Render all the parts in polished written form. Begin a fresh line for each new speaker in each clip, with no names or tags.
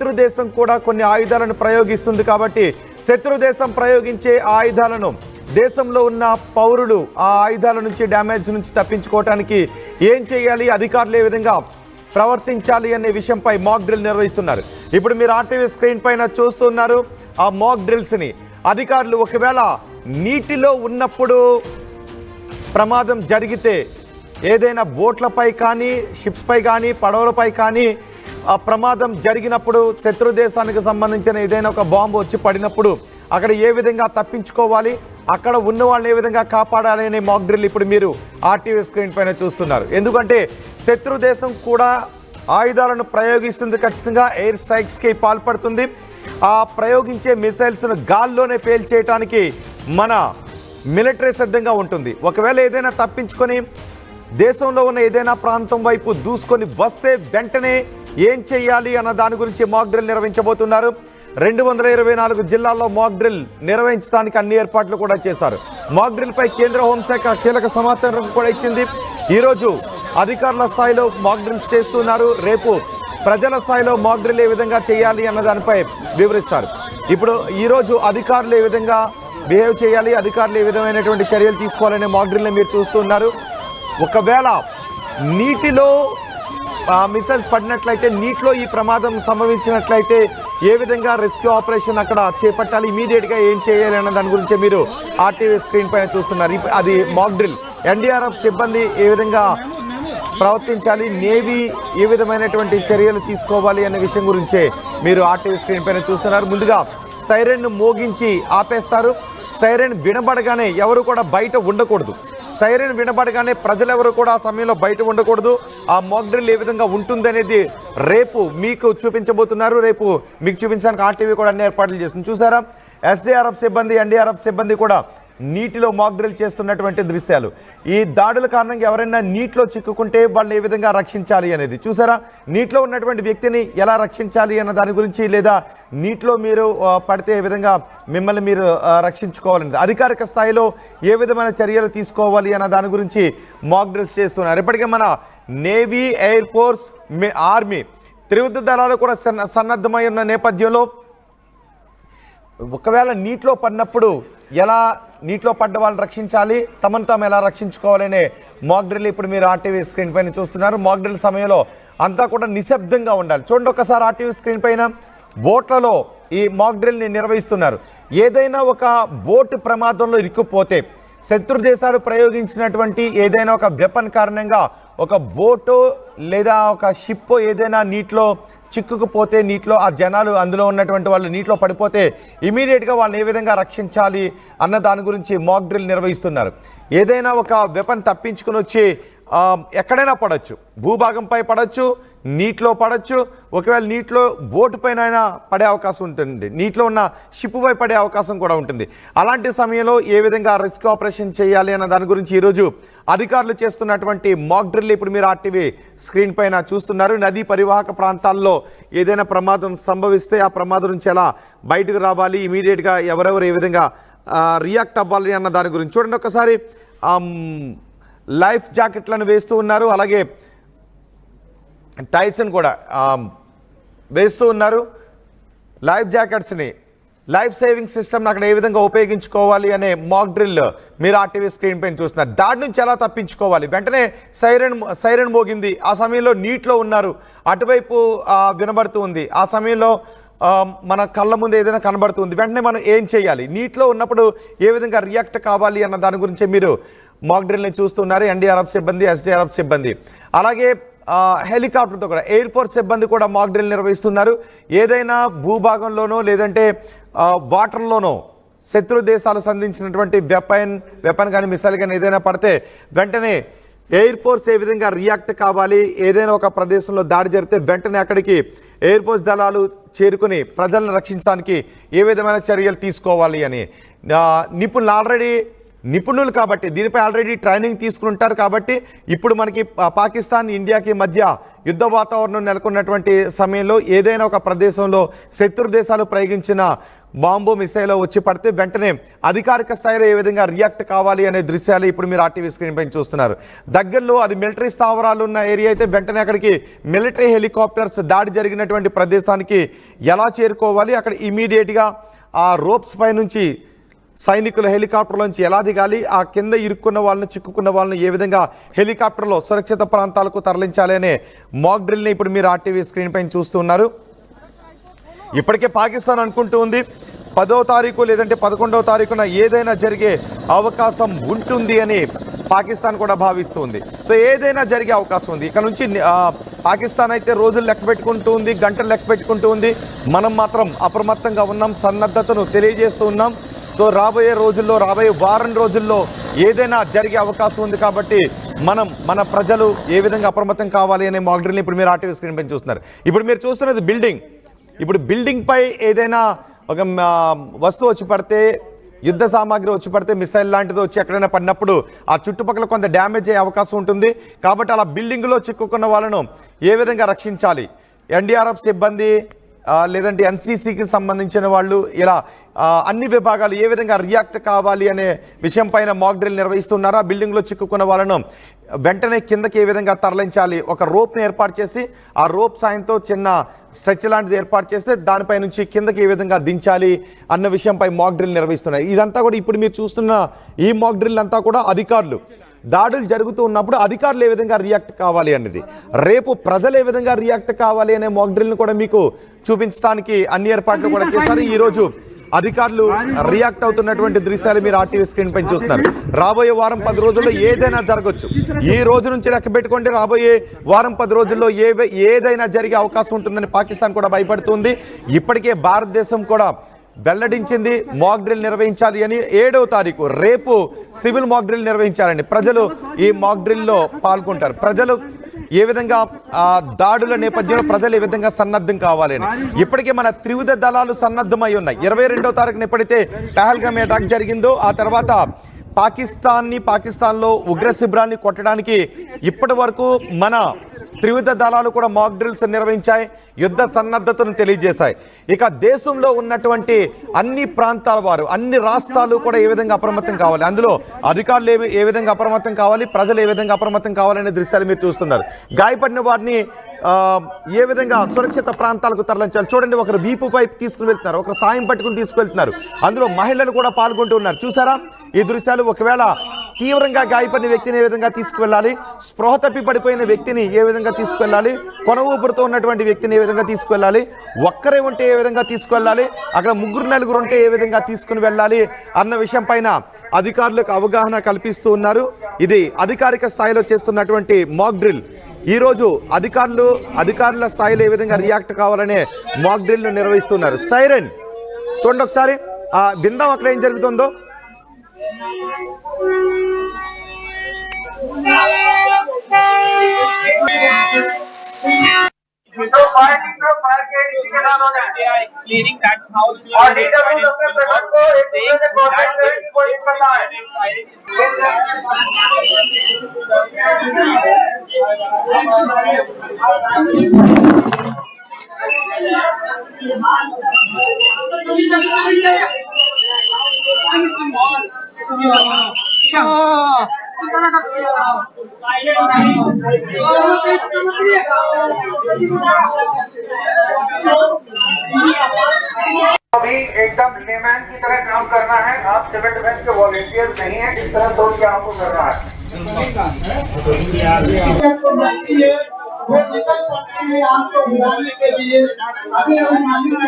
శత్రు దేశం కూడా కొన్ని ఆయుధాలను ప్రయోగిస్తుంది కాబట్టి శత్రు దేశం ప్రయోగించే ఆయుధాలను దేశంలో ఉన్న పౌరులు ఆ ఆయుధాల నుంచి డ్యామేజ్ నుంచి తప్పించుకోవడానికి ఏం చేయాలి, అధికారులు ఏ విధంగా ప్రవర్తించాలి అనే విషయంపై మాక్ డ్రిల్ నిర్వహిస్తున్నారు. ఇప్పుడు మీరు ఆర్టీవీ స్క్రీన్ పైన చూస్తున్నారు ఆ మాక్ డ్రిల్స్ని. అధికారులు ఒకవేళ నీటిలో ఉన్నప్పుడు ప్రమాదం జరిగితే ఏదైనా బోట్లపై కానీ షిప్స్పై కానీ పడవలపై కానీ ఆ ప్రమాదం జరిగినప్పుడు శత్రు దేశానికి సంబంధించిన ఏదైనా ఒక బాంబు వచ్చి పడినప్పుడు అక్కడ ఏ విధంగా తప్పించుకోవాలి, అక్కడ ఉన్న వాళ్ళని ఏ విధంగా కాపాడాలి అనే మాక్ డ్రిల్ ఇప్పుడు మీరు ఆర్టీవీ స్క్రీన్ పైన చూస్తున్నారు. ఎందుకంటే శత్రు దేశం కూడా ఆయుధాలను ప్రయోగిస్తుంది, ఖచ్చితంగా ఎయిర్ స్ట్రైక్స్కి పాల్పడుతుంది. ఆ ప్రయోగించే మిసైల్స్ను గాల్లోనే పేల్చేయటానికి మన మిలిటరీ సిద్ధంగా ఉంటుంది. ఒకవేళ ఏదైనా తప్పించుకొని దేశంలో ఉన్న ఏదైనా ప్రాంతం వైపు దూసుకొని వస్తే వెంటనే ఏం చేయాలి అన్న దాని గురించి మాక్ డ్రిల్ నిర్వహించబోతున్నారు. 224 జిల్లాల్లో మాక్ డ్రిల్ నిర్వహించడానికి అన్ని ఏర్పాట్లు కూడా చేశారు. మాక్ డ్రిల్ పై కేంద్ర హోంశాఖ కీలక సమాచారం కూడా ఇచ్చింది. ఈరోజు అధికారుల స్థాయిలో మాక్ డ్రిల్స్ చేస్తున్నారు. రేపు ప్రజల స్థాయిలో మాక్ డ్రిల్ ఏ విధంగా చేయాలి అన్న దానిపై వివరిస్తారు. ఇప్పుడు ఈరోజు అధికారులు ఏ విధంగా బిహేవ్ చేయాలి, అధికారులు ఏ విధమైనటువంటి చర్యలు తీసుకోవాలనే మాక్ డ్రిల్ని మీరు చూస్తున్నారు. ఒకవేళ నీటిలో మిసైల్స్ పడినట్లయితే, నీటిలో ఈ ప్రమాదం సంభవించినట్లయితే ఏ విధంగా రెస్క్యూ ఆపరేషన్ అక్కడ చేపట్టాలి, ఇమీడియట్గా ఏం చేయాలి అన్న దాని గురించి మీరు ఆర్టీవీ స్క్రీన్ పైన చూస్తున్నారు. అది మాక్ డ్రిల్. ఎన్డీఆర్ఎఫ్ సిబ్బంది ఏ విధంగా ప్రవర్తించాలి, నేవీ ఏ విధమైనటువంటి చర్యలు తీసుకోవాలి అనే విషయం గురించే మీరు ఆర్టీవీ స్క్రీన్ పైన చూస్తున్నారు. ముందుగా సైరన్ను మోగించి ఆపేస్తారు. సైరన్ వినబడగానే ఎవరు కూడా బయట ఉండకూడదు. సైరన్ వినబడగానే ప్రజలెవరు కూడా ఆ సమయంలో బయట ఉండకూడదు. ఆ మాక్ డ్రిల్ ఏ విధంగా ఉంటుంది అనేది రేపు మీకు చూపించబోతున్నారు. రేపు మీకు చూపించడానికి ఆర్టీవీ కూడా అన్ని ఏర్పాట్లు చేస్తుంది. చూసారా, ఎస్డీఆర్ఎఫ్ సిబ్బంది, ఎన్డీఆర్ఎఫ్ సిబ్బంది కూడా నీటిలో మాక్ డ్రిల్ చేస్తున్నటువంటి దృశ్యాలు. ఈ దాడుల కారణంగా ఎవరైనా నీటిలో చిక్కుకుంటే వాళ్ళని ఏ విధంగా రక్షించాలి అనేది చూసారా. నీటిలో ఉన్నటువంటి వ్యక్తిని ఎలా రక్షించాలి అన్న దాని గురించి, లేదా నీటిలో మీరు పడితే ఏ విధంగా మిమ్మల్ని మీరు రక్షించుకోవాలనేది, అధికారిక స్థాయిలో ఏ విధమైన చర్యలు తీసుకోవాలి అన్న దాని గురించి మాక్ డ్రిల్స్ చేస్తున్నారు. ఇప్పటికే మన నేవీ, ఎయిర్ ఫోర్స్, ఆర్మీ, త్రివిధ దళాలు కూడా సన్నద్ధమై ఉన్న నేపథ్యంలో ఒకవేళ నీటిలో పడినప్పుడు ఎలా నీటిలో పడ్డ వాళ్ళని రక్షించాలి, తమను తాము ఎలా రక్షించుకోవాలనే మాక్ డ్రిల్ ఇప్పుడు మీరు ఆర్టీవీ స్క్రీన్ పైన చూస్తున్నారు. మాక్ డ్రిల్ సమయంలో అంతా కూడా నిశ్శబ్దంగా ఉండాలి. చూడండి ఒకసారి ఆర్టీవీ స్క్రీన్ పైన బోట్లలో ఈ మాక్ డ్రిల్ని నిర్వహిస్తున్నారు. ఏదైనా ఒక బోటు ప్రమాదంలో ఇరుక్కుపోతే, శత్రు దేశాలు ప్రయోగించినటువంటి ఏదైనా ఒక వెపన్ కారణంగా ఒక బోటు లేదా ఒక షిప్ ఏదైనా నీటిలో చిక్కుకుపోతే, నీటిలో ఆ జనాలు అందులో ఉన్నటువంటి వాళ్ళు నీటిలో పడిపోతే ఇమీడియట్గా వాళ్ళని ఏ విధంగా రక్షించాలి అన్న దాని గురించి మాక్ డ్రిల్ నిర్వహిస్తున్నారు. ఏదైనా ఒక వెపన్ తప్పించుకుని వచ్చి ఎక్కడైనా పడవచ్చు, భూభాగంపై పడవచ్చు, నీటిలో పడవచ్చు, ఒకవేళ నీటిలో బోటు పైన పడే అవకాశం ఉంటుంది, నీటిలో ఉన్న షిప్ పై పడే అవకాశం కూడా ఉంటుంది. అలాంటి సమయంలో ఏ విధంగా రెస్క్యూ ఆపరేషన్ చేయాలి అన్న దాని గురించి ఈరోజు అధికారులు చేస్తున్నటువంటి మాక్ డ్రిల్ ఇప్పుడు మీరు ఆర్టీవీ స్క్రీన్ పైన చూస్తున్నారు. నదీ పరివాహక ప్రాంతాల్లో ఏదైనా ప్రమాదం సంభవిస్తే ఆ ప్రమాదం నుంచి ఎలా బయటకు రావాలి, ఇమీడియట్గా ఎవరెవరు ఏ విధంగా రియాక్ట్ అవ్వాలి అన్న దాని గురించి చూడండి. ఒకసారి లైఫ్ జాకెట్లను వేస్తూ ఉన్నారు, అలాగే టైట్స్ని కూడా వేస్తూ ఉన్నారు. లైఫ్ జాకెట్స్ని, లైఫ్ సేవింగ్ సిస్టమ్ని అక్కడ ఏ విధంగా ఉపయోగించుకోవాలి అనే మాక్ డ్రిల్ మీరు ఆర్టీవీ స్క్రీన్ పైన చూస్తున్నారు. దాడి నుంచి ఎలా తప్పించుకోవాలి, వెంటనే సైరన్ మోగింది, ఆ సమయంలో నీటిలో ఉన్నారు, అటువైపు వినబడుతూ ఉంది, ఆ సమయంలో మన కళ్ళ ముందు ఏదైనా కనబడుతుంది, వెంటనే మనం ఏం చేయాలి, నీటిలో ఉన్నప్పుడు ఏ విధంగా రియాక్ట్ కావాలి అన్న దాని గురించి మీరు మాక్ డ్రిల్ని చూస్తున్నారు. ఎన్డీఆర్ఎఫ్ సిబ్బంది, ఎస్డీఆర్ఎఫ్ సిబ్బంది, అలాగే హెలికాప్టర్తో కూడా ఎయిర్ ఫోర్స్ సిబ్బంది కూడా మాక్ డ్రిల్ నిర్వహిస్తున్నారు. ఏదైనా భూభాగంలోనో లేదంటే వాటర్లోనో శత్రు దేశాలు సంధించినటువంటి వెపన్ కానీ మిసైల్ కానీ ఏదైనా పడితే వెంటనే ఎయిర్ ఫోర్స్ ఏ విధంగా రియాక్ట్ కావాలి, ఏదైనా ఒక ప్రదేశంలో దాడి జరిగితే వెంటనే అక్కడికి ఎయిర్ ఫోర్స్ దళాలు చేరుకుని ప్రజలను రక్షించడానికి ఏ విధమైన చర్యలు తీసుకోవాలి అని నిపుణులు ఆల్రెడీ నిపుణులు కాబట్టి దీనిపై ఆల్రెడీ ట్రైనింగ్ తీసుకుంటారు కాబట్టి ఇప్పుడు మనకి పాకిస్తాన్ ఇండియాకి మధ్య యుద్ధ వాతావరణం నెలకొన్నటువంటి సమయంలో ఏదైనా ఒక ప్రదేశంలో శత్రు దేశాలు ప్రయోగించిన బాంబు మిసైల్ వచ్చి పడితే వెంటనే అధికారిక స్థాయిలో ఏ విధంగా రియాక్ట్ కావాలి అనే దృశ్యాలు ఇప్పుడు మీరు ఆర్టీవీ స్క్రీన్ పైన చూస్తున్నారు. దగ్గరలో అది మిలిటరీ స్థావరాలు ఉన్న ఏరియా అయితే వెంటనే అక్కడికి మిలిటరీ హెలికాప్టర్స్ దాడి జరిగినటువంటి ప్రదేశానికి ఎలా చేరుకోవాలి, అక్కడ ఇమీడియట్గా ఆ రోప్స్ పై నుంచి సైనికులు హెలికాప్టర్లోంచి ఎలా దిగాలి, ఆ కింద ఇరుక్కున్న వాళ్ళని చిక్కుకున్న వాళ్ళని ఏ విధంగా హెలికాప్టర్లో సురక్షిత ప్రాంతాలకు తరలించాలి అనే మాక్ డ్రిల్ని ఇప్పుడు మీరు ఆర్టీవీ స్క్రీన్ పైన చూస్తున్నారు. ఇప్పటికే పాకిస్తాన్ అనుకుంటూ ఉంది 10వ తారీఖు లేదంటే 11వ తారీఖున ఏదైనా జరిగే అవకాశం ఉంటుంది అని పాకిస్తాన్ కూడా భావిస్తుంది. సో ఏదైనా జరిగే అవకాశం ఉంది. ఇక్కడ నుంచి పాకిస్తాన్ అయితే రోజులు లెక్క పెట్టుకుంటూ ఉంది, గంటలు లెక్క పెట్టుకుంటూ ఉంది. మనం మాత్రం అప్రమత్తంగా ఉన్నాం, సన్నద్ధతను తెలియజేస్తూ ఉన్నాం. సో రాబోయే రోజుల్లో, రాబోయే వారం రోజుల్లో ఏదైనా జరిగే అవకాశం ఉంది కాబట్టి మన ప్రజలు ఏ విధంగా అప్రమత్తం కావాలి అనే మాక్ డ్రిల్ని ఇప్పుడు మీరు ఆర్టీవీ స్క్రీన్ పైన చూస్తున్నారు. ఇప్పుడు మీరు చూస్తున్నది బిల్డింగ్. ఇప్పుడు బిల్డింగ్ పై ఏదైనా ఒక వస్తువు వచ్చి పడితే, యుద్ధ సామాగ్రి వచ్చి పడితే, మిసైల్ లాంటిది వచ్చి ఎక్కడైనా పడినప్పుడు ఆ చుట్టుపక్కల కొంత డ్యామేజ్ అయ్యే అవకాశం ఉంటుంది. కాబట్టి అలా బిల్డింగ్లో చిక్కుకున్న వాళ్ళను ఏ విధంగా రక్షించాలి, ఎన్డీఆర్ఎఫ్ సిబ్బంది లేదంటే ఎన్సీసీకి సంబంధించిన వాళ్ళు ఇలా అన్ని విభాగాలు ఏ విధంగా రియాక్ట్ కావాలి అనే విషయం పైన మాక్ డ్రిల్ నిర్వహిస్తున్నారు. ఆ బిల్డింగ్లో చిక్కుకున్న వాళ్ళను వెంటనే కిందకి ఏ విధంగా తరలించాలి, ఒక రోప్ని ఏర్పాటు చేసి ఆ రోప్ సాయంతో చిన్న స్ట్రెచ్ లాంటిది ఏర్పాటు చేస్తే దానిపై నుంచి కిందకి ఏ విధంగా దించాలి అన్న విషయంపై మాక్ డ్రిల్ నిర్వహిస్తున్నారు. ఇదంతా కూడా ఇప్పుడు మీరు చూస్తున్న ఈ మాక్ డ్రిల్ అంతా కూడా అధికారులు దాడులు జరుగుతూ ఉన్నప్పుడు అధికారులు ఏ విధంగా రియాక్ట్ కావాలి అనేది, రేపు ప్రజలు ఏ విధంగా రియాక్ట్ కావాలి అనే మాక్ డ్రిల్ని కూడా మీకు చూపించడానికి అన్ని ఏర్పాట్లు కూడా చేశారు. ఈరోజు అధికారులు రియాక్ట్ అవుతున్నటువంటి దృశ్యాలు మీరు ఆర్టీవీ స్క్రీన్ పైన చూస్తున్నారు. రాబోయే వారం 10 రోజుల్లో ఏదైనా జరగచ్చు. ఈ రోజు నుంచి లెక్క పెట్టుకుంటే రాబోయే వారం 10 రోజుల్లో ఏదైనా జరిగే అవకాశం ఉంటుందని పాకిస్తాన్ కూడా భయపడుతుంది. ఇప్పటికే భారతదేశం కూడా వెల్లడించింది మాక్ డ్రిల్ నిర్వహించాలి అని. 7వ తారీఖు రేపు సివిల్ మాక్ డ్రిల్ నిర్వహించాలండి. ప్రజలు ఈ మాక్ డ్రిల్లో పాల్గొంటారు. ప్రజలు ఏ విధంగా దాడుల నేపథ్యంలో ప్రజలు ఏ విధంగా సన్నద్ధం కావాలి అని ఇప్పటికే మన త్రివిధ దళాలు సన్నద్ధమై ఉన్నాయి. 22వ తారీఖున ఎప్పుడైతే పహల్గామ్ అటాక్ జరిగిందో ఆ తర్వాత పాకిస్తాన్లో ఉగ్ర శిబిరాన్ని కొట్టడానికి ఇప్పటి వరకు మన త్రివిధ దళాలు కూడా మాక్ డ్రిల్స్ నిర్వహించాయి, యుద్ధ సన్నద్ధతను తెలియజేశాయి. ఇక దేశంలో ఉన్నటువంటి అన్ని ప్రాంతాల వారు, అన్ని రాష్ట్రాలు కూడా ఏ విధంగా అప్రమత్తం కావాలి, అందులో అధికారులు ఏ విధంగా అప్రమత్తం కావాలి, ప్రజలు ఏ విధంగా అప్రమత్తం కావాలనే దృశ్యాలు మీరు చూస్తున్నారు. గాయపడిన వారిని ఏ విధంగా సురక్షిత ప్రాంతాలకు తరలించాలి. చూడండి, ఒకరు వీపు పైపు తీసుకుని వెళ్తున్నారు, ఒకరు సాయం పట్టుకుని తీసుకువెళ్తున్నారు. అందులో మహిళలు కూడా పాల్గొంటూ ఉన్నారు. చూసారా ఈ దృశ్యాలు? ఒకవేళ తీవ్రంగా గాయపడిన వ్యక్తిని ఏ విధంగా తీసుకువెళ్ళాలి, స్పృహ తప్పి పడిపోయిన వ్యక్తిని ఏ విధంగా తీసుకువెళ్ళాలి, కొన ఊపిరితో ఉన్నటువంటి వ్యక్తిని ఏ విధంగా తీసుకువెళ్ళాలి, ఒక్కరే ఉంటే ఏ విధంగా తీసుకువెళ్ళాలి, అక్కడ 3-4 ఉంటే ఏ విధంగా తీసుకుని వెళ్ళాలి అన్న విషయం పైన అధికారులకు అవగాహన కల్పిస్తూ ఉన్నారు. ఇది అధికారిక స్థాయిలో చేస్తున్నటువంటి మాక్ డ్రిల్. ఈరోజు అధికారుల స్థాయిలో ఏ విధంగా రియాక్ట్ కావాలనే మాక్ డ్రిల్ను నిర్వహిస్తున్నారు. సైరన్ చూడండి ఒకసారి, విందాం అక్కడ ఏం జరుగుతుందో.
explaining that how
अभी एकदम लेमैन की तरह काम करना है. आप सिविल डिफेंस के वॉलंटियर्स नहीं है, इस तरह सोच के आपको करना है. वो निकल सकते हैं आपको गिराने के लिए. अभी हम मालूम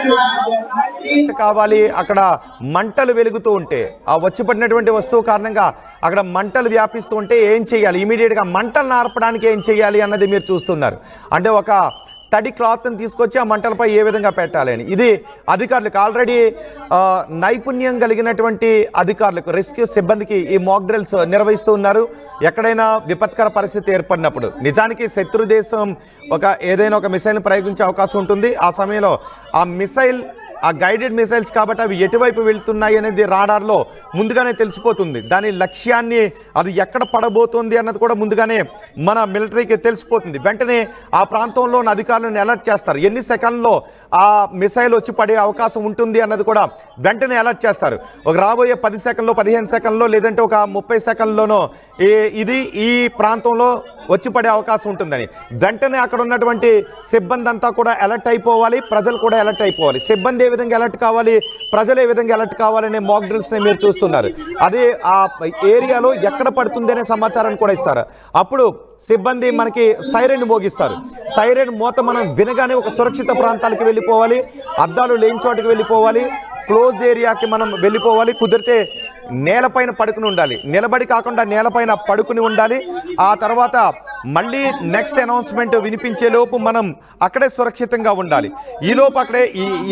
కావాలి. అక్కడ మంటలు వెలుగుతూ ఉంటే, ఆ వచ్చి పడినటువంటి వస్తువు కారణంగా అక్కడ మంటలు వ్యాపిస్తూ ఉంటే ఏం చేయాలి, ఇమీడియట్గా మంటలను ఆర్పడానికి ఏం చేయాలి అన్నది మీరు చూస్తున్నారు. అంటే ఒక తడి క్లాత్ని తీసుకొచ్చి ఆ మంటలపై ఏ విధంగా పెట్టాలి అని. ఇది అధికారులకు ఆల్రెడీ నైపుణ్యం కలిగినటువంటి అధికారులకు, రెస్క్యూ సిబ్బందికి ఈ మాక్ డ్రిల్స్ నిర్వహిస్తూ ఉన్నారు. ఎక్కడైనా విపత్కర పరిస్థితి ఏర్పడినప్పుడు, నిజానికి శత్రు దేశం ఏదైనా ఒక మిసైల్ని ప్రయోగించే అవకాశం ఉంటుంది. ఆ సమయంలో ఆ మిసైల్ ఆ గైడెడ్ మిసైల్స్ కాబట్టి అవి ఎటువైపు వెళ్తున్నాయి అనేది రాడార్లో ముందుగానే తెలిసిపోతుంది. దాని లక్ష్యాన్ని అది ఎక్కడ పడబోతుంది అన్నది కూడా ముందుగానే మన మిలిటరీకి తెలిసిపోతుంది. వెంటనే ఆ ప్రాంతంలో ఉన్న అధికారులను అలర్ట్ చేస్తారు. ఎన్ని సెకండ్లో ఆ మిసైల్ వచ్చి పడే అవకాశం ఉంటుంది అన్నది కూడా వెంటనే అలర్ట్ చేస్తారు. ఒక రాబోయే 10 సెకండ్లో 15 సెకండ్లో లేదంటే ఒక 30 సెకండ్లోనో ఇది ఈ ప్రాంతంలో వచ్చి పడే అవకాశం ఉంటుందని వెంటనే అక్కడ ఉన్నటువంటి సిబ్బంది అంతా కూడా అలర్ట్ అయిపోవాలి. ప్రజలు కూడా అలర్ట్ అయిపోవాలి. సిబ్బంది ఏ విధంగా అలర్ట్ కావాలి, ప్రజలు ఏ విధంగా అలర్ట్ కావాలనే మాక్ డ్రిల్స్ని మీరు చూస్తున్నారు. అదే ఆ ఏరియాలో ఎక్కడ పడుతుంది అనే సమాచారాన్ని కూడా ఇస్తారు. అప్పుడు సిబ్బంది మనకి సైరన్ మోగిస్తారు. సైరన్ మోత మనం వినగానే ఒక సురక్షిత ప్రాంతాలకు వెళ్ళిపోవాలి. అద్దాలు లేని చోటుకి వెళ్ళిపోవాలి. క్లోజ్డ్ ఏరియాకి మనం వెళ్ళిపోవాలి. కుదిరితే నేలపైన పడుకుని ఉండాలి. నిలబడి కాకుండా నేలపైన పడుకుని ఉండాలి. ఆ తర్వాత మళ్ళీ నెక్స్ట్ అనౌన్స్మెంట్ వినిపించే లోపు మనం అక్కడే సురక్షితంగా ఉండాలి. ఈలోపు అక్కడే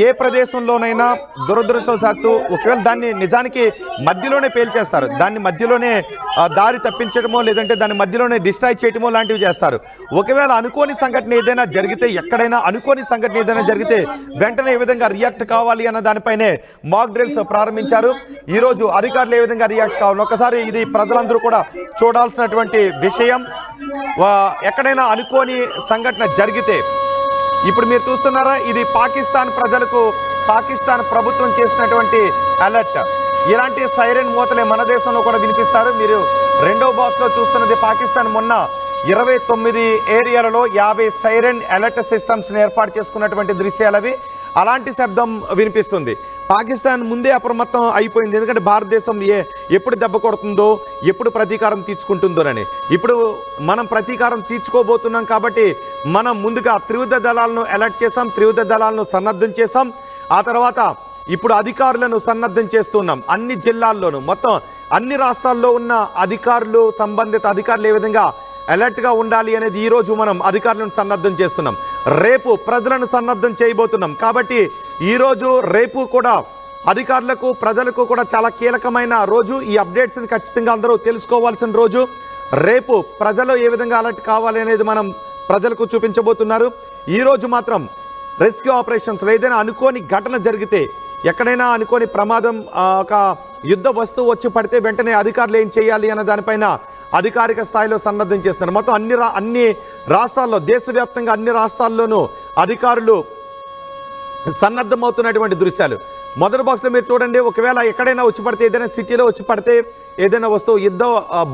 ఏ ప్రదేశంలోనైనా దురదృష్టవశాత్తు ఒకవేళ దాన్ని నిజానికి మధ్యలోనే పేల్చేస్తారు. దాన్ని మధ్యలోనే దారి తప్పించడమో లేదంటే దాన్ని మధ్యలోనే డిస్ట్రాయ్ చేయడమో లాంటివి చేస్తారు. ఒకవేళ అనుకోని సంఘటన ఏదైనా జరిగితే, ఎక్కడైనా అనుకోని సంఘటన ఏదైనా జరిగితే వెంటనే ఏ విధంగా రియాక్ట్ కావాలి అన్న దానిపైనే మాక్ డ్రిల్స్ ప్రారంభించారు. ఈరోజు అధికారులు ఏ విధంగా రియాక్ట్ కావాలి ఒకసారి ఇది ప్రజలందరూ కూడా చూడాల్సినటువంటి విషయం. ఎక్కడైనా అనుకోని సంఘటన జరిగితే ఇప్పుడు మీరు చూస్తున్నారా, ఇది పాకిస్తాన్ ప్రజలకు పాకిస్తాన్ ప్రభుత్వం చేసినటువంటి అలర్ట్. ఇలాంటి సైరన్ మూతలే మన దేశంలో కూడా వినిపిస్తారు. మీరు రెండో బాక్స్లో చూస్తున్నది పాకిస్తాన్ మొన్న 29 ఏరియాలలో 50 సైరన్ అలర్ట్ సిస్టమ్స్ని ఏర్పాటు చేసుకున్నటువంటి దృశ్యాలవి. అలాంటి శబ్దం వినిపిస్తుంది. పాకిస్తాన్ ముందే అప్రమత్తం అయిపోయింది. ఎందుకంటే భారతదేశం ఎప్పుడు దెబ్బ కొడుతుందో, ఎప్పుడు ప్రతీకారం తీర్చుకుంటుందోనని. ఇప్పుడు మనం ప్రతీకారం తీర్చుకోబోతున్నాం కాబట్టి మనం ముందుగా త్రివిధ దళాలను అలర్ట్ చేసాం, త్రివిధ దళాలను సన్నద్ధం చేసాం. ఆ తర్వాత ఇప్పుడు అధికారులను సన్నద్ధం చేస్తున్నాం. అన్ని జిల్లాల్లోనూ మొత్తం అన్ని రాష్ట్రాల్లో ఉన్న అధికారులు, సంబంధిత అధికారులు ఏ విధంగా అలర్ట్గా ఉండాలి అనేది ఈరోజు మనం అధికారులను సన్నద్ధం చేస్తున్నాం. రేపు ప్రజలను సన్నద్ధం చేయబోతున్నాం. కాబట్టి ఈరోజు రేపు కూడా అధికారులకు, ప్రజలకు కూడా చాలా కీలకమైన రోజు. ఈ అప్డేట్స్ని ఖచ్చితంగా అందరూ తెలుసుకోవాల్సిన రోజు. రేపు ప్రజలు ఏ విధంగా అలర్ట్ కావాలి అనేది మనం ప్రజలకు చూపించబోతున్నారు. ఈరోజు మాత్రం రెస్క్యూ ఆపరేషన్స్లో ఏదైనా అనుకోని ఘటన జరిగితే, ఎక్కడైనా అనుకోని ప్రమాదం, ఒక యుద్ధ వస్తువు వచ్చి పడితే వెంటనే అధికారులు ఏం చేయాలి అన్న దానిపైన అధికారిక స్థాయిలో సన్నద్ధం చేస్తున్నారు. మొత్తం అన్ని రాష్ట్రాల్లో, దేశవ్యాప్తంగా అన్ని రాష్ట్రాల్లోనూ అధికారులు సన్నద్ధమవుతున్నటువంటి దృశ్యాలు. మొదటి బాక్స్లో మీరు చూడండి, ఒకవేళ ఎక్కడైనా వచ్చి పడితే, ఏదైనా సిటీలో వచ్చి పడితే, ఏదైనా వస్తువు యుద్ధ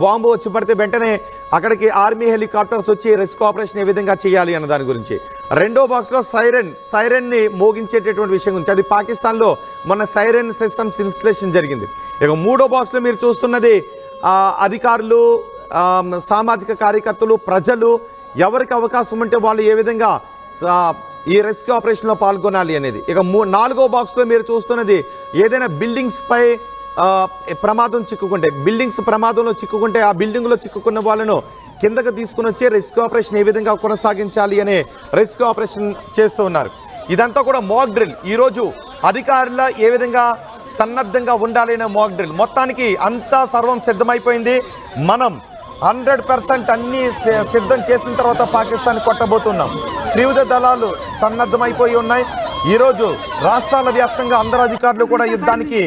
బాంబు వచ్చి పడితే వెంటనే అక్కడికి ఆర్మీ హెలికాప్టర్స్ వచ్చి రెస్క్యూ ఆపరేషన్ ఏ విధంగా చేయాలి అన్న దాని గురించి. రెండో బాక్స్లో సైరన్ని మోగించేటటువంటి విషయం గురించి. అది పాకిస్తాన్లో మన సైరన్ సిస్టమ్స్ ఇన్స్టలేషన్ జరిగింది. ఇక మూడో బాక్స్లో మీరు చూస్తున్నది అధికారులు, సామాజిక కార్యకర్తలు, ప్రజలు ఎవరికి అవకాశం ఉంటే వాళ్ళు ఏ విధంగా ఈ రెస్క్యూ ఆపరేషన్లో పాల్గొనాలి అనేది. ఇక నాలుగో బాక్స్లో మీరు చూస్తున్నది ఏదైనా బిల్డింగ్స్పై ప్రమాదం చిక్కుకుంటే, బిల్డింగ్స్ ప్రమాదంలో చిక్కుకుంటే ఆ బిల్డింగ్లో చిక్కుకున్న వాళ్ళను కిందకు తీసుకుని వచ్చి రెస్క్యూ ఆపరేషన్ ఏ విధంగా కొనసాగించాలి అనే రెస్క్యూ ఆపరేషన్ చేస్తూ ఉన్నారు. ఇదంతా కూడా మాక్ డ్రిల్. ఈరోజు అధికారుల ఏ విధంగా సన్నద్ధంగా ఉండాలి అనే మాక్ డ్రిల్. మొత్తానికి అంతా సర్వం సిద్ధమైపోయింది. మనం 100% అన్నీ సిద్ధం చేసిన తర్వాత పాకిస్తాన్ కొట్టబోతున్నాం. త్రివిధ దళాలు సన్నద్ధమైపోయి ఉన్నాయి. ఈరోజు రాష్ట్రాల వ్యాప్తంగా అందరు అధికారులు కూడా యుద్ధానికి,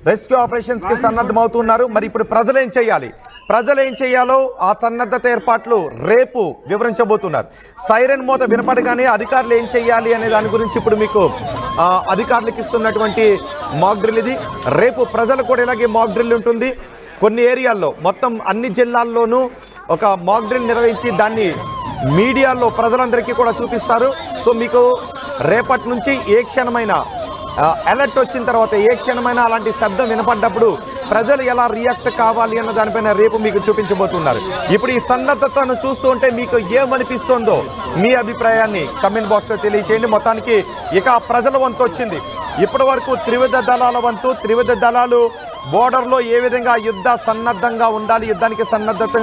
రెస్క్యూ ఆపరేషన్స్కి సన్నద్ధమవుతున్నారు. మరి ఇప్పుడు ప్రజలు ఏం చేయాలి, ప్రజలు ఏం చేయాలో ఆ సన్నద్ధత ఏర్పాట్లు రేపు వివరించబోతున్నారు. సైరన్ మోత వినపడగానే అధికారులు ఏం చేయాలి అనే దాని గురించి ఇప్పుడు మీకు అధికారులకు ఇస్తున్నటువంటి మాక్ డ్రిల్ ఇది. రేపు ప్రజలు కూడా ఇలాగే మాక్ డ్రిల్ ఉంటుంది. కొన్ని ఏరియాల్లో, మొత్తం అన్ని జిల్లాల్లోనూ ఒక మాక్ డ్రిల్ నిర్వహించి దాన్ని మీడియాలో ప్రజలందరికీ కూడా చూపిస్తారు. సో మీకు రేపటి నుంచి ఏ క్షణమైనా అలర్ట్ వచ్చిన తర్వాత, ఏ క్షణమైనా అలాంటి శబ్దం వినపడ్డప్పుడు ప్రజలు ఎలా రియాక్ట్ కావాలి అన్న దానిపైన రేపు మీకు చూపించబోతున్నారు. ఇప్పుడు ఈ సన్నద్ధతను చూస్తూ ఉంటే మీకు ఏమనిపిస్తుందో మీ అభిప్రాయాన్ని కమెంట్ బాక్స్లో తెలియజేయండి. మొత్తానికి ఇక ప్రజల వంతు వచ్చింది. ఇప్పటి వరకు త్రివిధ దళాల వంతు. త్రివిధ దళాలు బోర్డర్లో ఏ విధంగా యుద్ధ సన్నద్ధంగా ఉండాలి, యుద్ధానికి సన్నద్ధత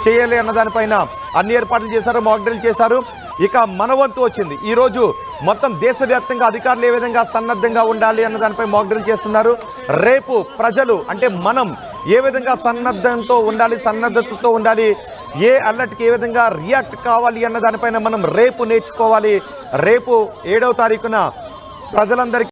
చేయాలి అన్న దానిపైన అన్ని ఏర్పాట్లు చేశారు, మాక్ డ్రిల్ చేశారు. ఇక మన వంతు వచ్చింది. ఈరోజు మొత్తం దేశవ్యాప్తంగా అధికారులు ఏ విధంగా సన్నద్ధంగా ఉండాలి అన్న దానిపై మాక్ డ్రిల్ చేస్తున్నారు. రేపు ప్రజలు అంటే మనం ఏ విధంగా సన్నద్ధంతో ఉండాలి, సన్నద్ధతతో ఉండాలి, ఏ అలర్ట్కి ఏ విధంగా రియాక్ట్ కావాలి అన్న దానిపైన మనం రేపు నేర్చుకోవాలి. రేపు 7వ తారీఖున ప్రజలందరికీ